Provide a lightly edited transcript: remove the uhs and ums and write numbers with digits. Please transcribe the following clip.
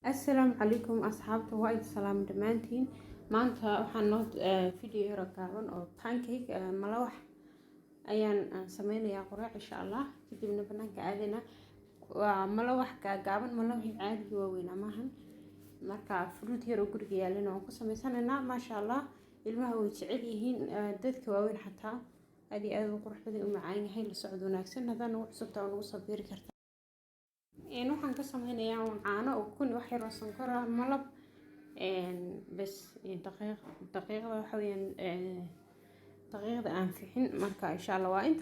السلام عليكم أصحابته وايد سلام دمانتين maanta waxaan noo video yar gaaban oo pancake malawax ayaan sameynayaa quraac insha Allah kadibna banaanka aadina waa malawax gaaban malawax caadi waaweyn maahan marka fruit yar oo guriga yaalina oo ku sameysanaynaa maasha Allah ilmaha way jecel yihiin dadka waaweyn xataa aad iyo aad u qurux badan u macaan yahay la socod wanaagsan hadana wax cusubta oo lagu sabiiri kartaa waxaan ka sameynayaa caano oo kun wax yar oo sonkor ah malab بس دقيقة وحويا دقيقة أنفحين مركا إن شاء الله وإنت